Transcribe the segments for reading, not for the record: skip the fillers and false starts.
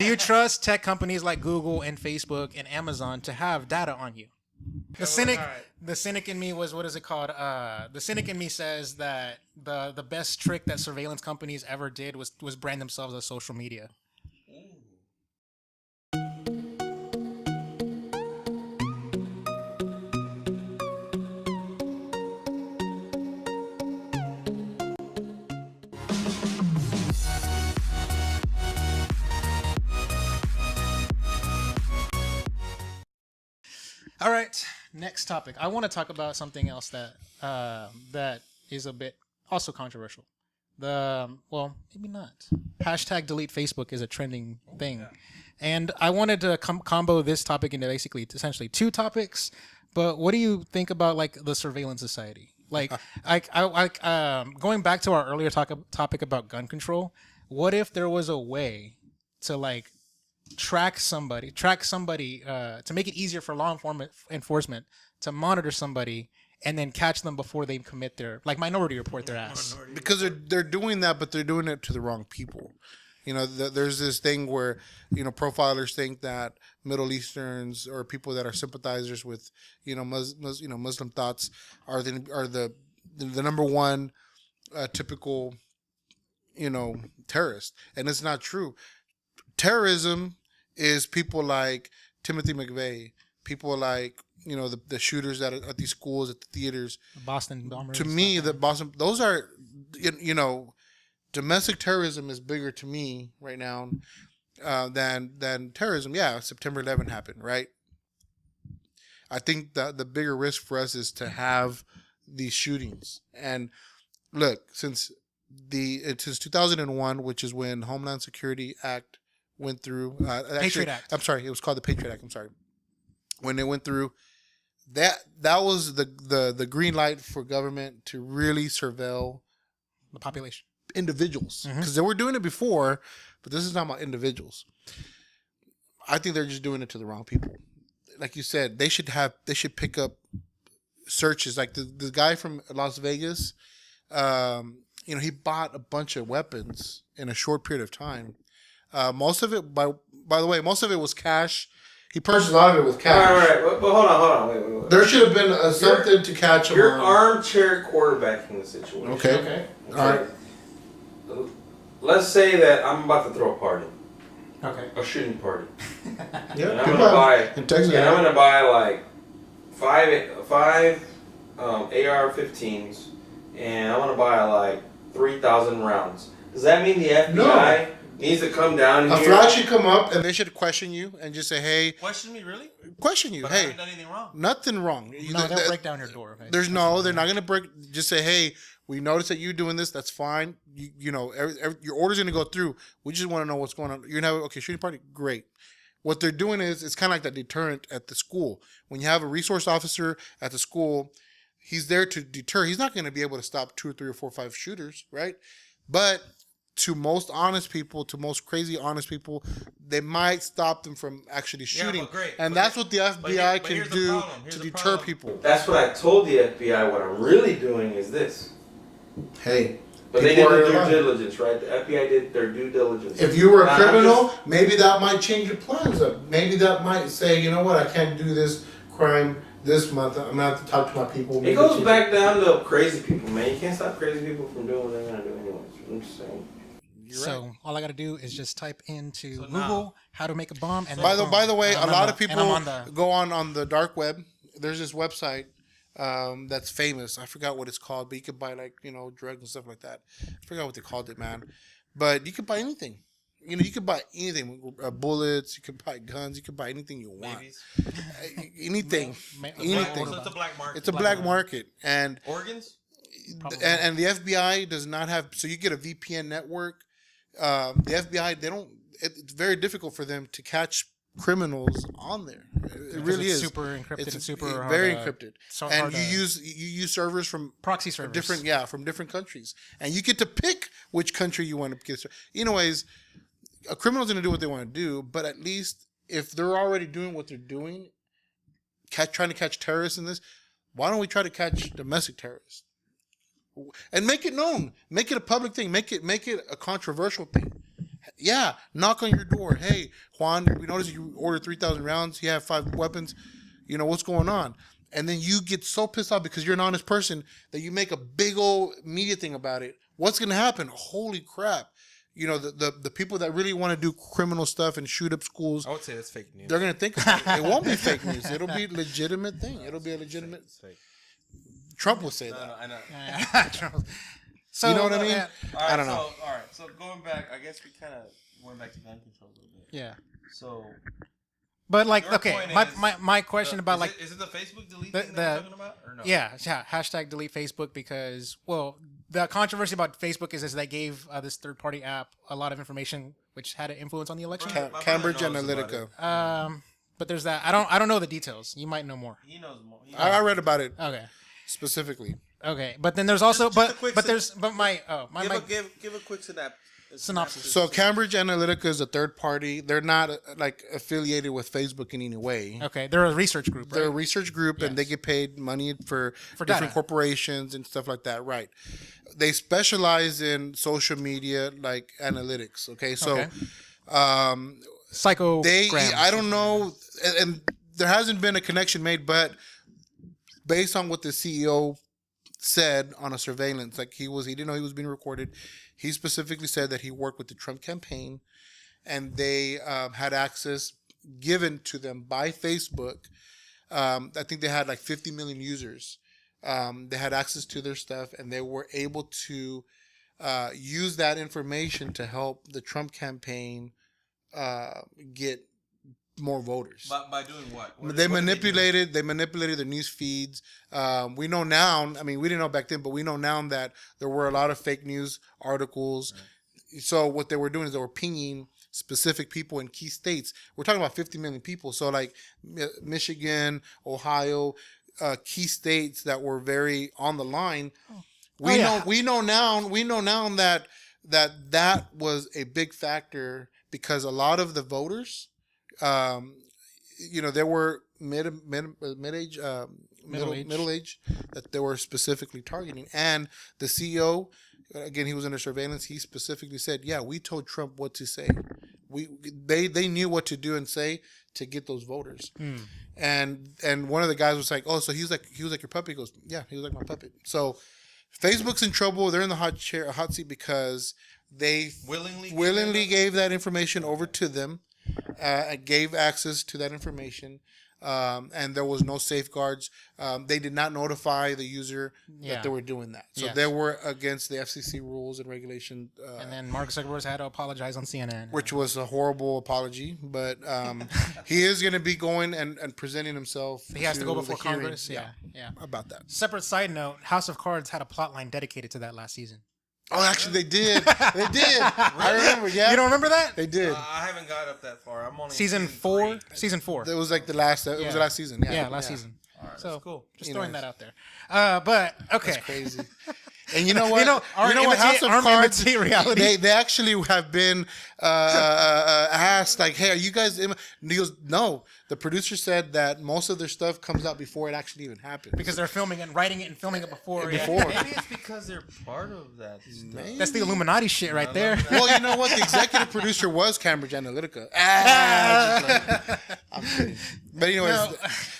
Do you trust tech companies like Google and Facebook and Amazon to have data on you? The cynic in me was, what is it called? The cynic in me says that the best trick that surveillance companies ever did was brand themselves as social media. All right, next topic. I want to talk about something else that is a bit also controversial. Well, maybe not. Hashtag delete Facebook is a trending thing, and I wanted to combo this topic into basically essentially two topics. But what do you think about like the surveillance society? Like, going back to our earlier topic about gun control. What if there was a way to like track somebody to make it easier for law enforcement to monitor somebody and then catch them before they commit their minority report their ass? Because they're doing that, but they're doing it to the wrong people. There's this thing where profilers think that Middle Easterns or people that are sympathizers with Muslim thoughts are the number one typical terrorist, and it's not true. Terrorism is people like Timothy McVeigh, people like the shooters at these schools, at the theaters, Boston bombers. To me, those are domestic terrorism is bigger to me right now than terrorism. Yeah, September 11 happened, right? I think that the bigger risk for us is to have these shootings. And look, since 2001, which is when Homeland Security Act went through. Patriot Act. I'm sorry, it was called the Patriot Act. I'm sorry. When it went through, that was the green light for government to really surveil the population, individuals, because they were doing it before, but this is not about individuals. I think they're just doing it to the wrong people. Like you said, they should pick up searches. Like the guy from Las Vegas, he bought a bunch of weapons in a short period of time. Most of it, by the way, most of it was cash. He purchased a lot of it with cash. All right. But hold on. Wait. There should have been something to catch him. You're armchair quarterbacking the situation. Okay. All right. Let's say that I'm about to throw a party. Okay. A shooting party. Yeah. And I'm gonna buy like five AR-15s, and I want to buy like 3,000 rounds. Does that mean the FBI needs to come down here? A flag should come up, and they should question you and just say, "Hey." Question me, really? Question you. But hey, I haven't done anything wrong. Nothing wrong. No, they'll break down your door. Okay? They're not going to break. Just say, "Hey, we noticed that you're doing this. That's fine. Your order's going to go through. We just want to know what's going on. You're going to have shooting party. Great." What they're doing is it's kind of like that deterrent at the school. When you have a resource officer at the school, he's there to deter. He's not going to be able to stop 2 or 3 or 4 or 5 shooters, right? But to most honest people, to most crazy honest people, they might stop them from actually shooting. Yeah, great. And that's what the FBI can do to deter people. That's what I told the FBI. What I'm really doing is this. Hey. But they did their due diligence, right? The FBI did their due diligence. If you were a criminal, maybe that might change your plans up. Maybe that might say, you know what, I can't do this crime this month. I'm going to have to talk to my people. It goes back down to crazy people, man. You can't stop crazy people from doing what they're going to do anyways. I'm just saying. So all I got to do is just type into Google how to make a bomb. And by the way, a lot of people go on the dark web. There's this website that's famous. I forgot what it's called, but you could buy drugs and stuff like that. I forgot what they called it, man. But you could buy anything. You could buy anything. Bullets. You could buy guns. You could buy anything you want. Anything. Anything. So it's a black market. It's a black market. And organs. And the FBI does not have. So you get a VPN network. The FBI, it's very difficult for them to catch criminals on there. It really is super encrypted. It's super very encrypted. So and you use servers from proxy servers, from different countries, and you get to pick which country you want to get. Anyways, a criminal's going to do what they want to do, but at least if they're already doing what they're doing, trying to catch terrorists in this, why don't we try to catch domestic terrorists? And make it known, make it a public thing, make it a controversial thing. Yeah, knock on your door. Hey, Juan, we noticed you ordered 3,000 rounds. You have 5 weapons. You know, what's going on? And then you get so pissed off because you're an honest person that you make a big old media thing about it. What's going to happen? Holy crap. You know, the people that really want to do criminal stuff and shoot up schools. I would say that's fake news. They're going to think about it. It won't be fake news. It'll be a legitimate thing. It'll be a legitimate. It's fake. Trump will say No, that. I know. So, You know what I mean? All right, I don't know. So, all right. So going back, I guess we kind of went back to gun control a little bit. Yeah. So. But like, Your okay, point is- my question about like is it the Facebook delete the- thing that we're talking about or no? yeah, hashtag delete Facebook because the controversy about Facebook is they gave this third party app a lot of information which had an influence on the election. My brother Cambridge knows about Analytica. But there's that. I don't know the details. You might know more. He knows more. I read about it Okay. specifically. Okay. But then there's also Just a quick give a quick synopsis. So Cambridge Analytica is a third party. They're not like affiliated with Facebook in any way. Okay, they're a research group, right? They're a research group, and they Yes. get paid money for For different data. corporations and stuff like that. Right. They specialize in social media, like analytics. Okay, so Okay. Psychograms. I don't know, and there hasn't been a connection made, but based on what the CEO said on a surveillance, like he didn't know he was being recorded. He specifically said that he worked with the Trump campaign, and they had access given to them by Facebook. I think they had like 50 million users. They had access to their stuff, and they were able to use that information to help the Trump campaign get more voters. By doing what? They manipulated the news feeds. We know now, I mean, we didn't know back then, but we know now that there were a lot of fake news articles. Right. So what they were doing is they were pinging specific people in key states. We're talking about 50 million people. So like Michigan, Ohio, key states that were very on the line. We know now that was a big factor because a lot of the voters, they were middle age that they were specifically targeting. And the CEO, again, he was under surveillance. He specifically said, "Yeah, we told Trump what to say. They knew what to do and say to get those voters." And one of the guys was like, "Oh, so he was like your puppet." He goes, "Yeah, he was like my puppet." So Facebook's in trouble. They're in the hot seat because they willingly gave that information over to them. Gave access to that information, and there was no safeguards. They did not notify the user that they were doing that. So they were against the FCC rules and regulation. And then Mark Zuckerberg had to apologize on CNN. Which was a horrible apology, but he is going to be going and presenting himself. He has to go before the hearing. Congress. Yeah. About that. Separate side note, House of Cards had a plot line dedicated to that last season. Oh, actually, they did. They did. I remember. Yeah, you don't remember that? They did. I haven't got up that far. I'm only season 4. Season 4. It was like the last. It was the last season. Yeah, last season. All right, so that's cool. Just throwing that out there. But okay, that's crazy. And you know what? What? House of Cards. Reality. They actually have been asked, like, "Hey, are you guys?" And he goes, "No." The producer said that most of their stuff comes out before it actually even happens because they're filming it and writing it and filming it before. Maybe it's because they're part of that stuff. That's the Illuminati shit right there. Well, you know what? The executive producer was Cambridge Analytica. I'm kidding. But anyways,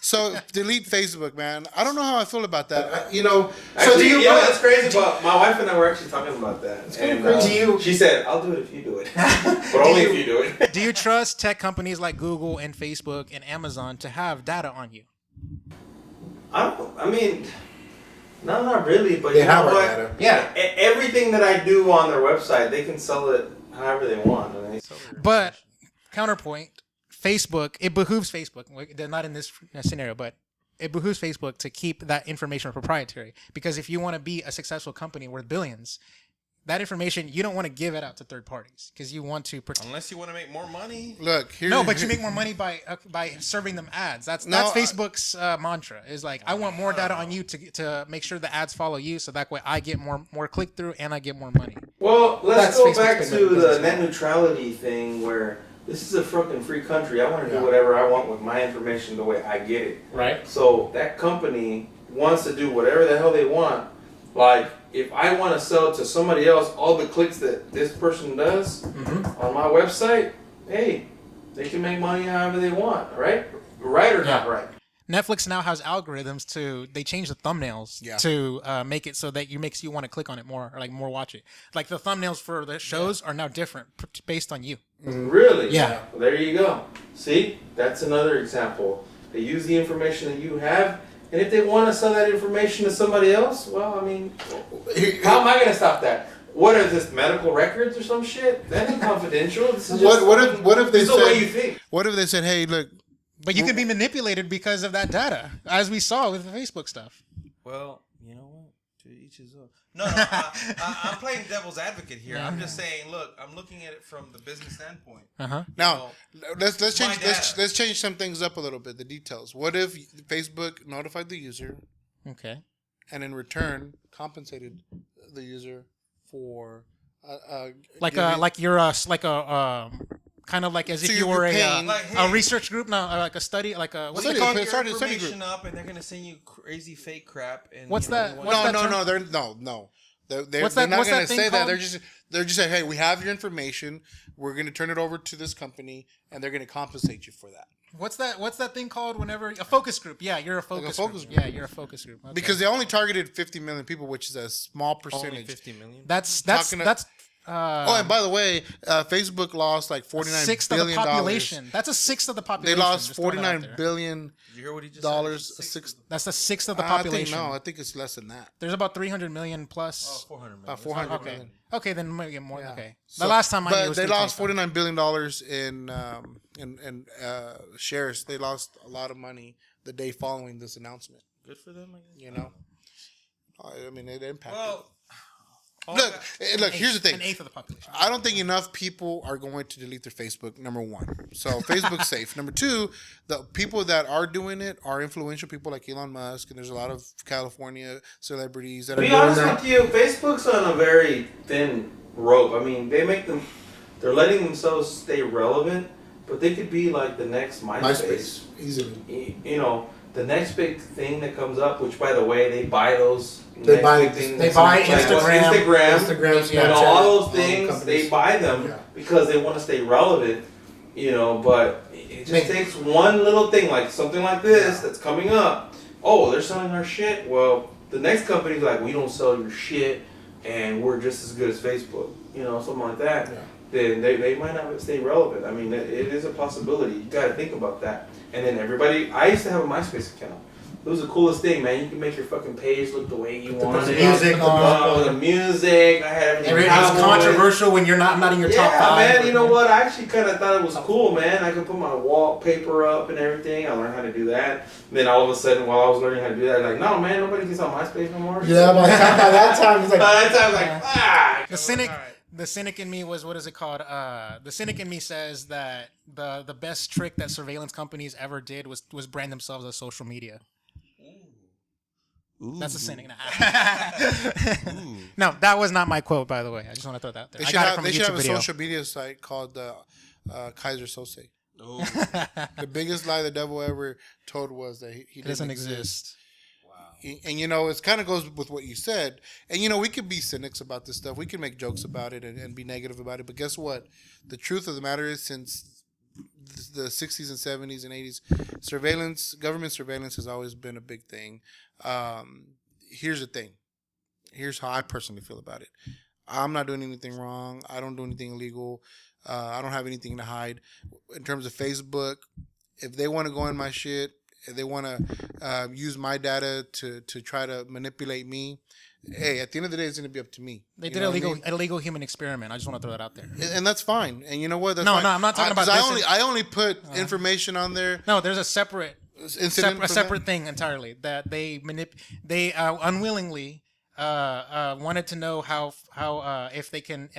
so delete Facebook, man. I don't know how I feel about that. Actually, that's crazy. But my wife and I were actually talking about that. And she said, "I'll do it if you do it, but only if you do it." Do you trust tech companies like Google and Facebook and Amazon to have data on you? I mean, no, not really. But they you know have our what? data. Yeah, everything that I do on their website, they can sell it however they want. But counterpoint, Facebook, it behooves Facebook. They're not in this scenario, but it behooves Facebook to keep that information proprietary. Because if you want to be a successful company worth billions, that information, you don't want to give it out to third parties because you want to protect. Unless you want to make more money. Look, but you make more money by serving them ads. That's Facebook's mantra. Is like, I want more data on you to make sure the ads follow you, so that way I get more click through and I get more money. Well, let's go back to the net neutrality thing where this is a fucking free country. I want to do whatever I want with my information the way I get it. Right. So that company wants to do whatever the hell they want. Like, if I want to sell to somebody else all the clicks that this person does on my website, hey, they can make money however they want, right? Right or not right? Netflix now has algorithms they change the thumbnails to make it so that makes you want to click on it more, or like more watch it. Like the thumbnails for the shows are now different based on you. Really? Yeah. Well, there you go. See, that's another example. They use the information that you have, and if they want to sell that information to somebody else, well, I mean, how am I going to stop that? What are this, medical records or some shit? That ain't confidential. This is just what if they this is the way you think. What if they said, hey, look. But you can be manipulated because of that data, as we saw with the Facebook stuff. Well, you know what? To each his own. No, I'm playing devil's advocate here. I'm just saying, look, I'm looking at it from the business standpoint. Now, let's change some things up a little bit. The details. What if Facebook notified the user, and in return compensated the user for kind of like as So if you were a research group, like a study, like a what's it called? Study information up, and they're gonna send you crazy fake crap. And what's that? No. They're not gonna say that. They're just saying, hey, we have your information. We're gonna turn it over to this company, and they're gonna compensate you for that. What's that thing called? Whenever a focus group, you're a focus group. Yeah, you're a focus group. Okay. Because they only targeted 50 million people, which is a small percentage. Only 50 million. That's. And by the way, Facebook lost like $49 billion. Of the population. That's a sixth of the population. They lost $49 billion. Did you hear what he just said? That's a sixth of the population. I think it's less than that. There's about 300 million plus. 400 million. About 400 million. Okay, then maybe more. Yeah. Okay. The last time I knew, they lost $49 billion in shares. They lost a lot of money the day following this announcement. Good for them, I guess. You know, I mean, it impacted. Well, Look. Here's the thing. An eighth of the population. I don't think enough people are going to delete their Facebook. Number one, so Facebook's safe. Number two, the people that are doing it are influential people like Elon Musk, and there's a lot of California celebrities that are doing that. To be honest with you, Facebook's on a very thin rope. I mean, they're letting themselves stay relevant, but they could be like the next MySpace. Easily. You know, the next big thing that comes up, which by the way, they buy those. They buy Instagram, and all those things. They buy them because they want to stay relevant. You know, but it just takes one little thing, like something like this that's coming up. Oh, they're selling our shit. Well, the next company's like, we don't sell your shit, and we're just as good as Facebook. You know, something like that. Yeah. Then they might not stay relevant. I mean, it is a possibility. You got to think about that. And then I used to have a MySpace account. It was the coolest thing, man. You can make your fucking page look the way you want. The music on. The music. I had everything. It's controversial when you're not in your top 5. Yeah, man. You know what? I actually kind of thought it was cool, man. I could put my wallpaper up and everything. I learned how to do that. And then all of a sudden, while I was learning how to do that, like, no, man, nobody gets on MySpace no more. Yeah, by that time, it's like, The cynic in me was, what is it called? The cynic in me says that the best trick that surveillance companies ever did was brand themselves as social media. Ooh. That's a cynic. No, that was not my quote, by the way. I just want to throw that out there. They should have a social media site called Kaiser Sose. Oh. The biggest lie the devil ever told was that he doesn't exist. Wow. And you know, it kind of goes with what you said. And you know, we could be cynics about this stuff. We can make jokes about it and be negative about it. But guess what? The truth of the matter is, since the 60s and 70s and 80s, government surveillance has always been a big thing. Here's the thing. Here's how I personally feel about it. I'm not doing anything wrong. I don't do anything illegal. I don't have anything to hide. In terms of Facebook, if they want to go in my shit, if they want to use my data to try to manipulate me, hey, at the end of the day, it's going to be up to me. They did an illegal human experiment. I just want to throw that out there. And that's fine. And you know what? That's no, fine. I'm not talking about this. I only put information on there. No, there's a separate thing entirely that they unwillingly wanted to know how if they can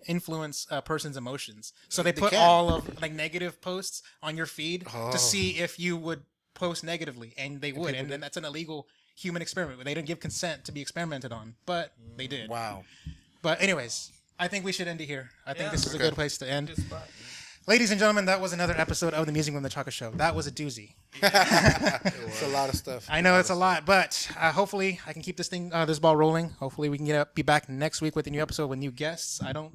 influence a person's emotions. So they put all of like negative posts on your feed to see if you would post negatively, and they would, and then that's an illegal human experiment. They didn't give consent to be experimented on, but they did. Wow. But anyways, I think we should end it here. I think this is a good place to end. Ladies and gentlemen, that was another episode of the Musing with Menchaca Show. That was a doozy. It's a lot of stuff. I know it's a lot, but hopefully I can keep this ball rolling. Hopefully we can be back next week with a new episode with new guests. I know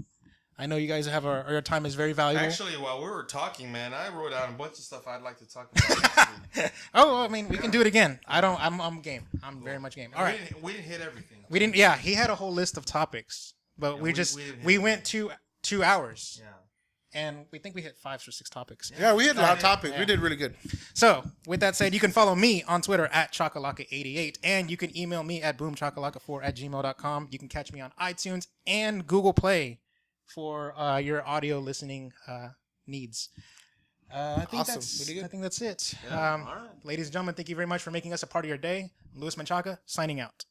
you guys have your time is very valuable. Actually, while we were talking, man, I wrote down a bunch of stuff I'd like to talk about next week. Oh, I mean, we can do it again. I'm game. I'm very much game. All right. We didn't hit everything. We didn't. Yeah, he had a whole list of topics, but we went 2 hours. Yeah. And we think we hit 5 or 6 topics. Yeah, we hit a lot of topics. Yeah. We did really good. So, with that said, you can follow me on Twitter at Chakalaka88, and you can email me at boomchakalaka4@gmail.com. You can catch me on iTunes and Google Play for your audio listening needs. I think that's it. Yeah, all right. Ladies and gentlemen, thank you very much for making us a part of your day. Luis Menchaca, signing out.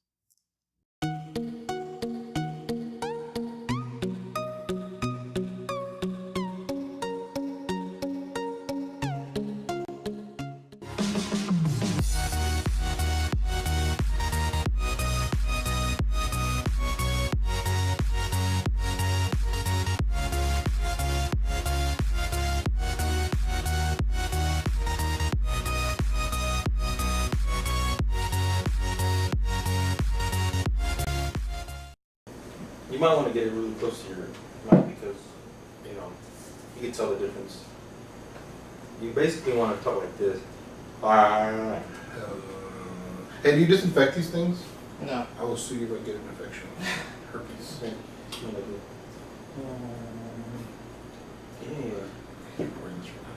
You might want to get it really close to your mic because, you can tell the difference. You basically want to talk like this. Hey, do you disinfect these things? No. I will sue you if I get an infection. Herpes. Yeah. You're recording this right now.